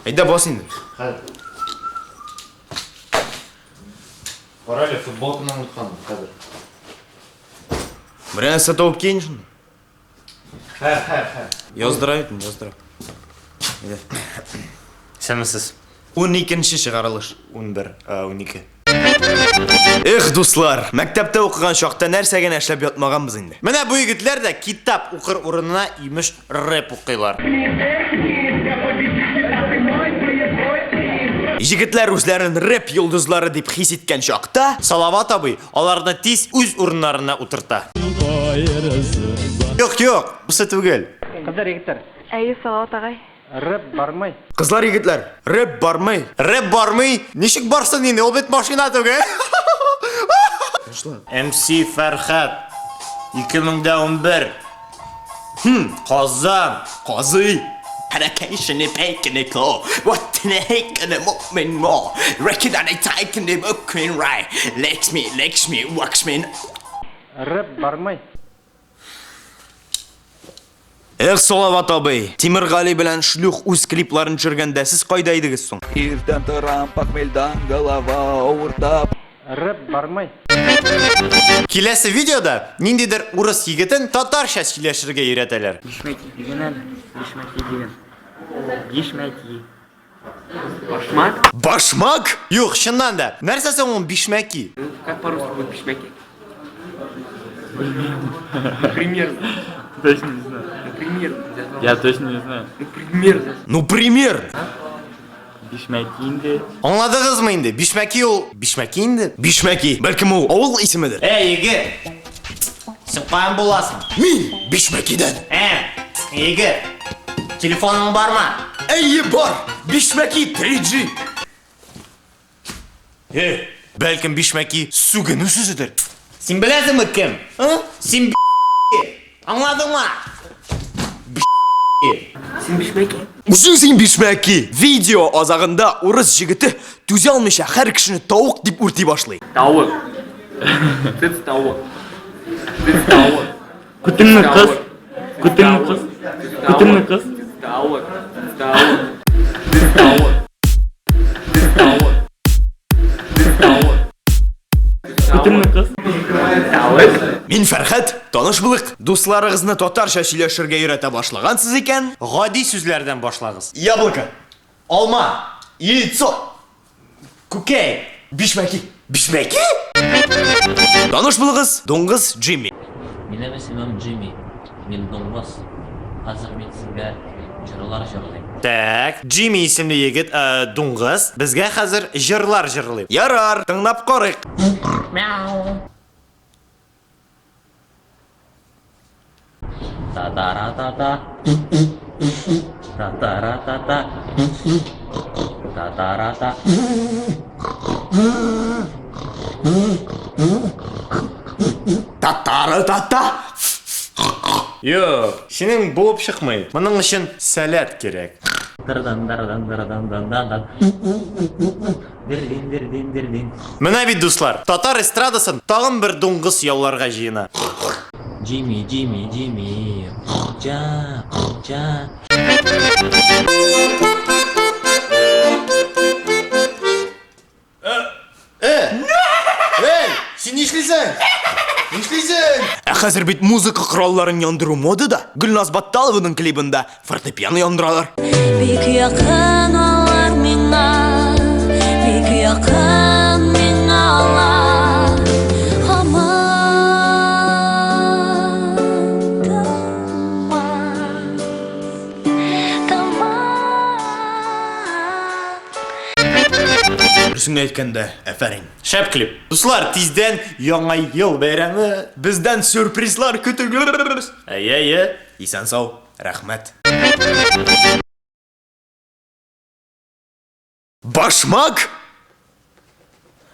Айда бас енді. Параллель футболканы ұмытқаным қазір. Бір нәрсе тауып кейін шын. Хәр. Яздырайын, яздыра. Сәмісіз. 12-ші шығарылыш. 11, 12. Эх, дуслар, мәктәптә оқыған шақта нәрсәгә эшләп ятмаганбыз инде. Менә бу егетләр дә китап укыр урынына имеш рэп укыйлар. Егетләр үзләрен рэп йолдызлары дип хис иткән шақта, Салават абый аларны тиз үз урыннарына утырта. Юк, бусы түгел. Кыздар, егетләр. Әйе, Салават агай. Рэп бармый. кызлар, егетләр, рэп бармый. Рэп бармый? Ничек барсын инде? Ул бит машина түгел. MC Фэрхэт 2011. Казан. Казый. Hareketini pekini ko. What'ini hekini mu'min mo. Rekidani taikini mukmin rai. Lex me, wax me. Рэп бармый. Эх, Салават абый, Тимиргали белән шлюх үз клипларын төшергәндә сез кайда идегез соң? Иртән торам похмельдан, голова авырта. Рэп бармый. Киләсе видеода ниндидер урыс егетен татарча сөйләшергә өйрәтәләр. Бишмэки деген, Бишмэки деген. Бишмэки. Башмак? Башмак? Юк, чыннан да. Нәрсә соң ул бишмәки? Как по-русски будет бишмэки? Например. Точно не знаю. Например. Я точно не знаю. Например. Ну, пример. Бишмэки инде. Аңладыгызмы инде? Бишмәки ул бишмәки инде. Бишмәки, бәлкем ул авыл исемедер. Егет. Син каян буласың? Мин Бишмәкидән. Егет. Телефоның бармы? Әйе, бар. Бишмәки 3G. Бәлкем бишмәки Сугыну сүзедер. Син беләсеңме кем? Син аңладыңмы? Син Бишмэки? Үзең Бишмәки. Видео азагында урыс җигете түзә алмыйча һәр кешене тавык дип үрти башлый. Тауык. Ты тауык. Ты тауык. Күтемне кыз. Күтемне кыз. Күтемне кыз. Тауык. Тауык. Ты тауык. Ты тауык. Ты тауык. Күтемне кыз. Тауык. Мин Фэрхэд, таныш булык. Дусларыгызны татарча сөйләшергә өйрәтә башлагансыз икән. Гади сүзләрдән башлагыз. Яблоко. Алма, Яйцо. күкәй, Бишмәки. Бишмәки? Таныш булыгыз. Дуңгыз Джимми. Минем исемем Джимми. Мин дуңгыз. Хәзер мин сезгә җырлар җырлыйм. Так, Джимми исемле егет, дуңгыз, безгә хәзер җырлар җырлый. Ярар, тыңлап карыйк. Та-та-ра-та-та. Та-та-ра-та-та. Та-та-ра-та. Татары-тата. Юк, синең булып чыкмый. Моның өчен сәләт кирәк. Дырдан-дырдан-дырдан-дан-дан. Дирдин-дирдин-дирдин. Менә бит дуслар, татар эстрадасын тагын бер дуңгыз яуларга җыена. Джимми, Джимми, Джимми. Курча, курча. Син нишлисең? Нишлисең? Хәзер бит музыка коралларын яндыру модада. Гөлназ Батталованың клибында фортепиано яндыралар. Бик якын алар миңа, бик якын миңа алар. Дөресен әйткәндә, әфәрин. Шәп клип. Дуслар, тиздән яңа ел бәйрәме. Бездән сюрпризлар көтегез. Әйе. Исән сау, рәхмәт. Башмак?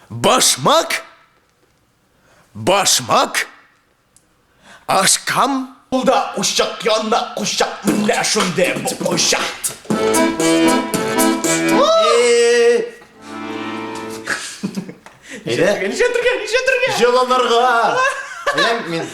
Башмак? Башмак? Ашкам? Булда ушак янна кушак менә шундый ушак. Ничә төргә? Җыланырга. Мен